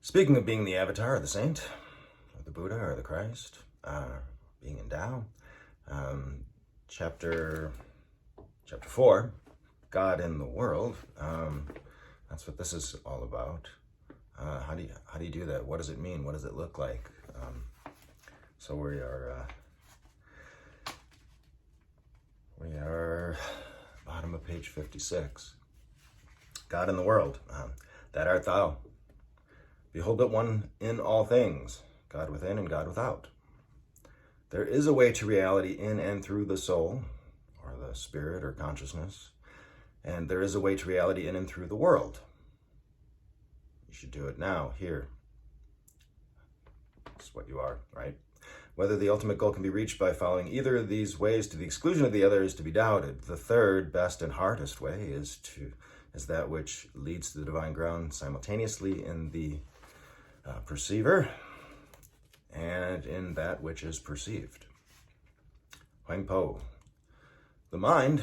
Speaking of being the avatar or the saint, or the Buddha or the Christ, being in Tao, chapter 4, God in the world. That's what this is all about. How do you do that? What does it mean? What does it look like? So we are bottom of page 56. God in the world. That art thou. Behold it one in all things, God within and God without. There is a way to reality in and through the soul, or the spirit or consciousness, and there is a way to reality in and through the world. You should do it now, here. That's what you are, right? Whether the ultimate goal can be reached by following either of these ways to the exclusion of the other is to be doubted. The third, best and hardest way is that which leads to the divine ground simultaneously in the perceiver and in that which is perceived. Huang Po. The mind,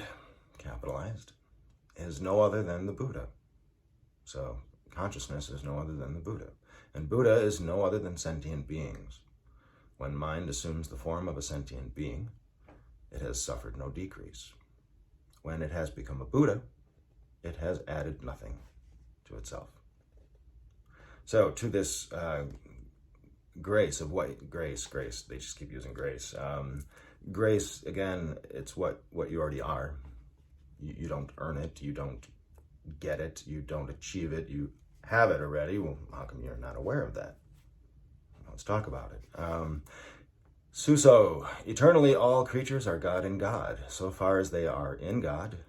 capitalized, is no other than the Buddha. So consciousness is no other than the Buddha. And Buddha is no other than sentient beings. When mind assumes the form of a sentient being, it has suffered no decrease. When it has become a Buddha, it has added nothing to itself. So to this grace of what? Grace, they just keep using grace. Grace, again, it's what you already are. You don't earn it, you don't get it, you don't achieve it, you have it already. Well, how come you're not aware of that? Let's talk about it. Suso, eternally all creatures are God in God. So far as they are in God,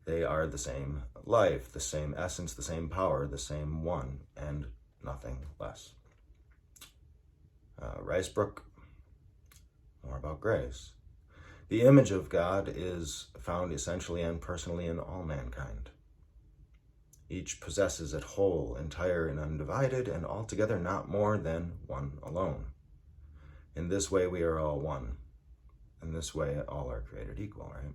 they are the same life, the same essence, the same power, the same one, and nothing less. Ricebrook, more about grace. The image of God is found essentially and personally in all mankind. Each possesses it whole, entire, and undivided, and altogether not more than one alone. In this way, we are all one. In this way, all are created equal, right?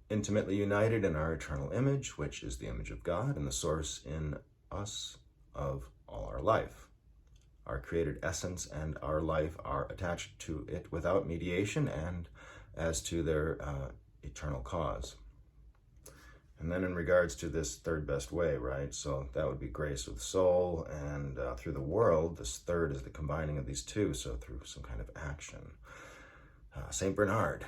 Intimately united in our eternal image, which is the image of God and the source in us of all our life. Our created essence and our life are attached to it without mediation and as to their eternal cause. And then in regards to this third best way, right? So that would be grace with soul, and through the world, this third is the combining of these two, so through some kind of action. St. Bernard.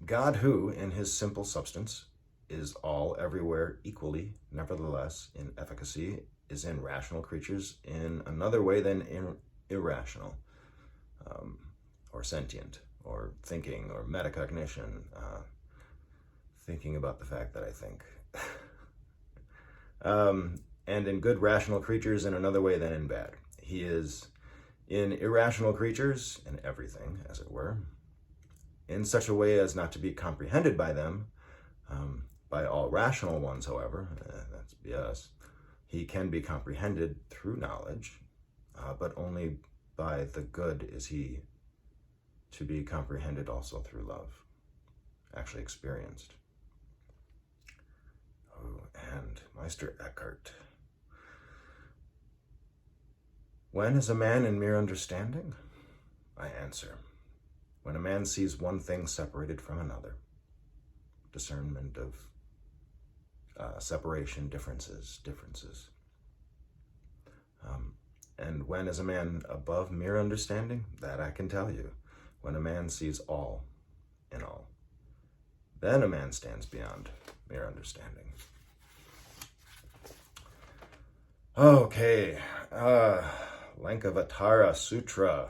God who, in his simple substance, is all everywhere equally, nevertheless, in efficacy, is in rational creatures in another way than in irrational, or sentient, or thinking, or metacognition, thinking about the fact that I think. And in good rational creatures in another way than in bad. He is in irrational creatures, in everything, as it were, in such a way as not to be comprehended by them. By all rational ones, however, that's BS, he can be comprehended through knowledge, but only by the good is he to be comprehended also through love, actually experienced. Oh, and Meister Eckhart. When is a man in mere understanding? I answer, when a man sees one thing separated from another. Discernment of separation, differences. And when is a man above mere understanding? That I can tell you. When a man sees all in all. Then a man stands beyond mere understanding. Okay, Lankavatara Sutra.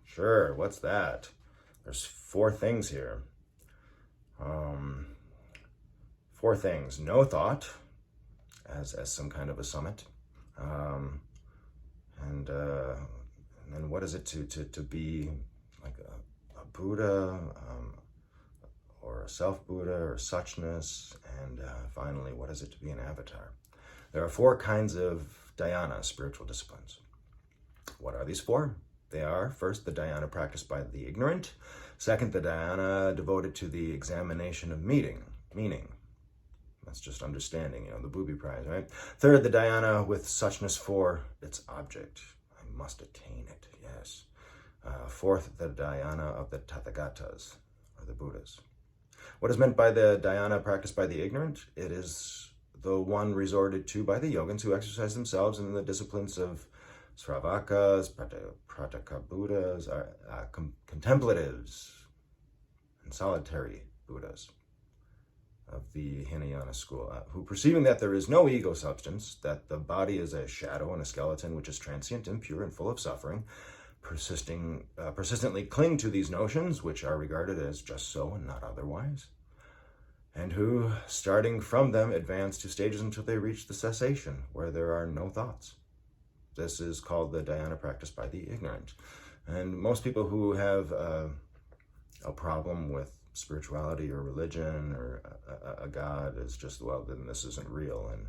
Sure, what's that? There's 4 things here. 4 things. No thought, as some kind of a summit. And then what is it to be like a Buddha, or a self-Buddha, or suchness, and finally, what is it to be an avatar? There are 4 kinds of dhyana, spiritual disciplines. What are these 4? They are, first, the dhyana practiced by the ignorant. Second, the dhyana devoted to the examination of meaning. That's just understanding, the booby prize, right? Third, the dhyana with suchness for its object. I must attain it, yes. Fourth, the dhyana of the Tathagatas, or the Buddhas. What is meant by the dhyana practiced by the ignorant? It is the one resorted to by the yogins who exercise themselves in the disciplines of Sravakas, Prataka Buddhas, contemplatives, and solitary Buddhas of the Hinayana school, who, perceiving that there is no ego substance, that the body is a shadow and a skeleton which is transient, impure, and full of suffering, persistently cling to these notions, which are regarded as just so and not otherwise, and who, starting from them, advance to stages until they reach the cessation, where there are no thoughts. This is called the dhyana practiced by the ignorant. And most people who have a problem with spirituality or religion or a god is just, well, then this isn't real. And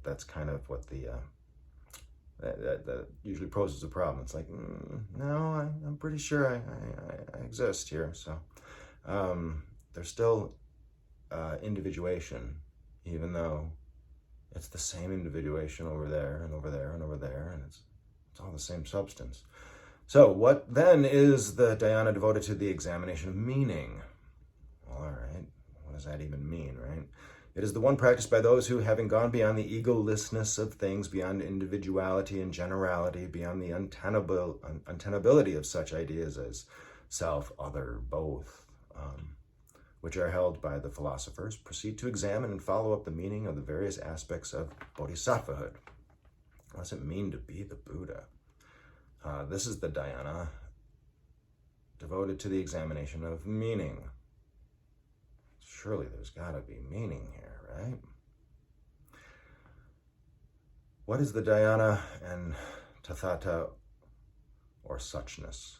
that's kind of what that usually poses a problem. It's like, no, I'm pretty sure I exist here. So there's still individuation, even though it's the same individuation over there and over there and over there, and it's all the same substance. So what then is the dhyana devoted to the examination of meaning? Well, all right, what does that even mean, right? It is the one practiced by those who, having gone beyond the egolessness of things, beyond individuality and generality, beyond the untenability of such ideas as self, other, both, which are held by the philosophers, proceed to examine and follow up the meaning of the various aspects of bodhisattvahood. What does it mean to be the Buddha? This is the dhyana devoted to the examination of meaning. Surely there's got to be meaning here, right? What is the dhyana and tathata, or suchness,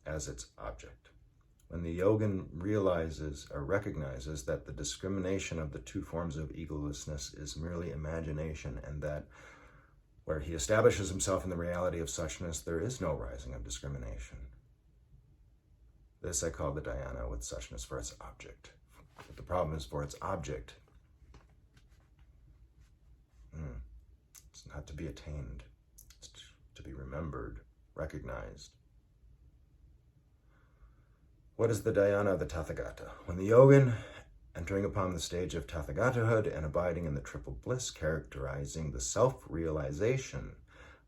as its object? When the yogin realizes or recognizes that the discrimination of the two forms of egolessness is merely imagination, and that where he establishes himself in the reality of suchness, there is no rising of discrimination. This I call the dhyana with suchness for its object. But the problem is, for its object, it's not to be attained. It's to be remembered, recognized. What is the dhyana of the Tathagata? When the yogin, entering upon the stage of Tathagatahood and abiding in the triple bliss characterizing the self-realization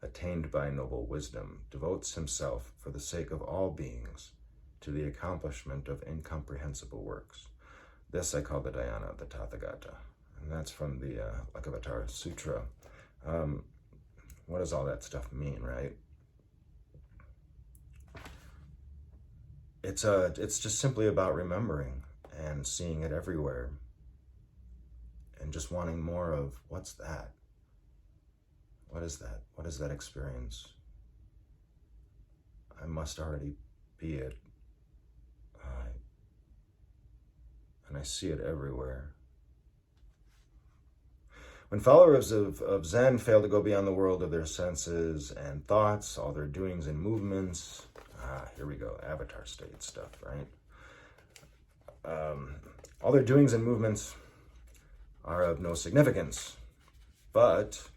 attained by noble wisdom, devotes himself for the sake of all beings to the accomplishment of incomprehensible works. This I call the dhyana of the Tathagata. And that's from the Lakavattara Sutra. What does all that stuff mean, right? It's just simply about remembering and seeing it everywhere and just wanting more of, what's that? What is that? What is that experience? I must already be it. And I see it everywhere. When followers of Zen fail to go beyond the world of their senses and thoughts, all their doings and movements, here we go, avatar state stuff, right? All their doings and movements are of no significance. But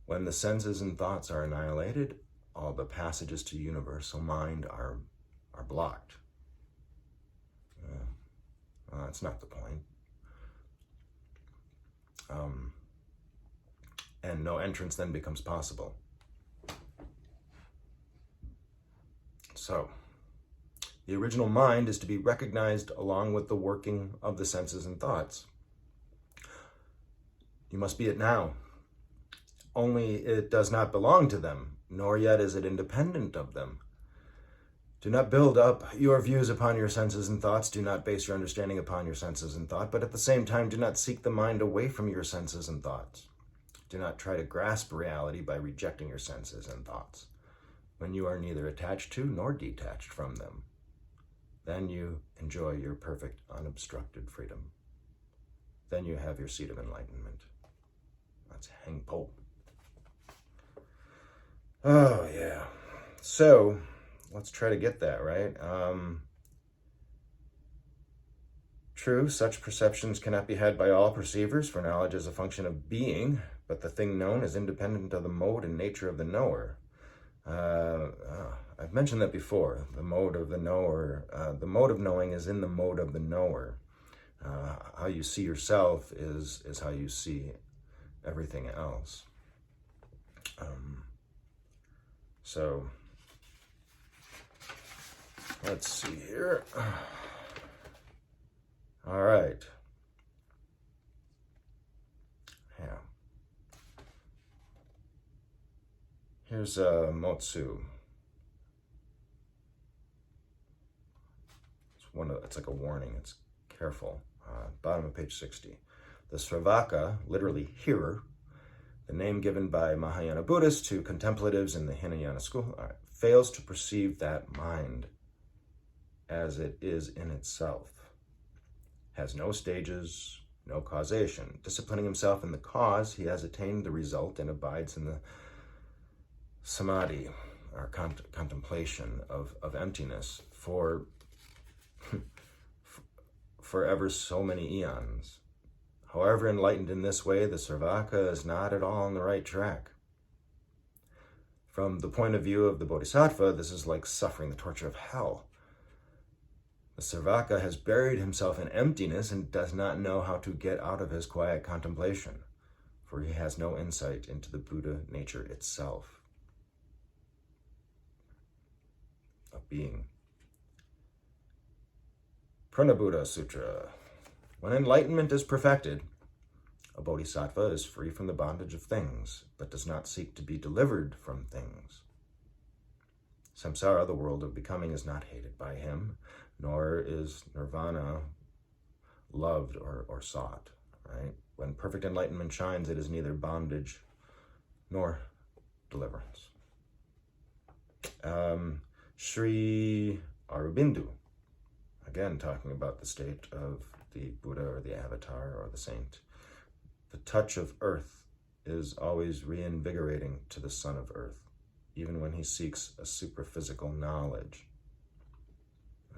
when the senses and thoughts are annihilated, all the passages to universal mind are blocked. That's not the point. And no entrance then becomes possible. So, the original mind is to be recognized along with the working of the senses and thoughts. You must be it now. Only it does not belong to them, nor yet is it independent of them. Do not build up your views upon your senses and thoughts. Do not base your understanding upon your senses and thought, but at the same time, do not seek the mind away from your senses and thoughts. Do not try to grasp reality by rejecting your senses and thoughts, when you are neither attached to nor detached from them. Then you enjoy your perfect, unobstructed freedom. Then you have your seat of enlightenment. That's Hang Po. Oh, yeah. So, let's try to get that, right? True, such perceptions cannot be had by all perceivers, for knowledge is a function of being, but the thing known is independent of the mode and nature of the knower. I've mentioned that before. The mode of the knower, the mode of knowing is in the mode of the knower. How you see yourself is how you see everything else. So let's see here. All right. Yeah. Here's Motsu. It's like a warning. It's careful. Bottom of page 60. The Sravaka, literally hearer, the name given by Mahayana Buddhists to contemplatives in the Hinayana school, fails to perceive that mind as it is in itself. Has no stages, no causation. Disciplining himself in the cause, he has attained the result and abides in the samadhi, or contemplation of emptiness, for ever so many eons. However enlightened in this way, the Sarvaka is not at all on the right track. From the point of view of the Bodhisattva, this is like suffering the torture of hell. The Sarvaka has buried himself in emptiness and does not know how to get out of his quiet contemplation, for he has no insight into the Buddha nature itself, of being. Pranabuddha Sutra. When enlightenment is perfected, a bodhisattva is free from the bondage of things, but does not seek to be delivered from things. Samsara, the world of becoming, is not hated by him, nor is nirvana loved or sought, right? When perfect enlightenment shines, it is neither bondage nor deliverance. Sri Aurobindo, again talking about the state of the Buddha or the Avatar or the saint. The touch of earth is always reinvigorating to the son of earth, even when he seeks a superphysical knowledge.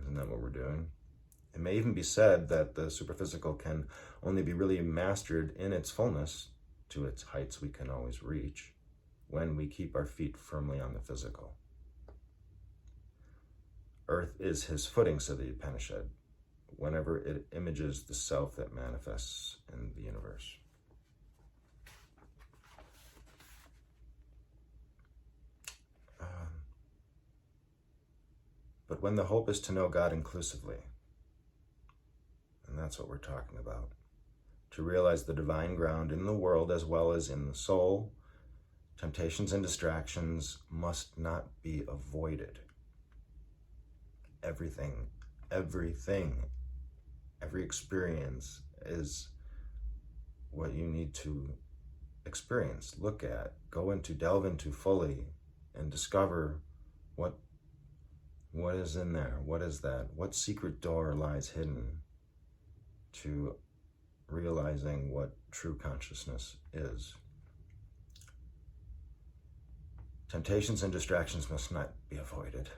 Isn't that what we're doing? It may even be said that the superphysical can only be really mastered in its fullness, to its heights we can always reach, when we keep our feet firmly on the physical. Earth is his footing, said the Upanishad, whenever it images the self that manifests in the universe. But when the hope is to know God inclusively, and that's what we're talking about, to realize the divine ground in the world as well as in the soul, temptations and distractions must not be avoided. Everything, every experience is what you need to experience, look at, delve into fully, and discover what is in there, what is that, what secret door lies hidden to realizing what true consciousness is. Temptations and distractions must not be avoided,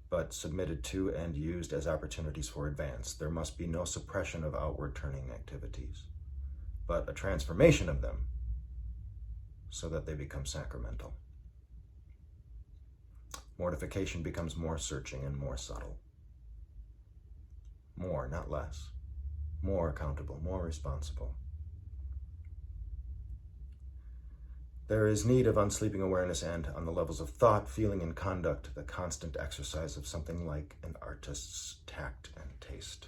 but submitted to and used as opportunities for advance. There must be no suppression of outward turning activities, but a transformation of them so that they become sacramental. Mortification becomes more searching and more subtle. More, not less. More accountable, more responsible. There is need of unsleeping awareness and, on the levels of thought, feeling, and conduct, the constant exercise of something like an artist's tact and taste.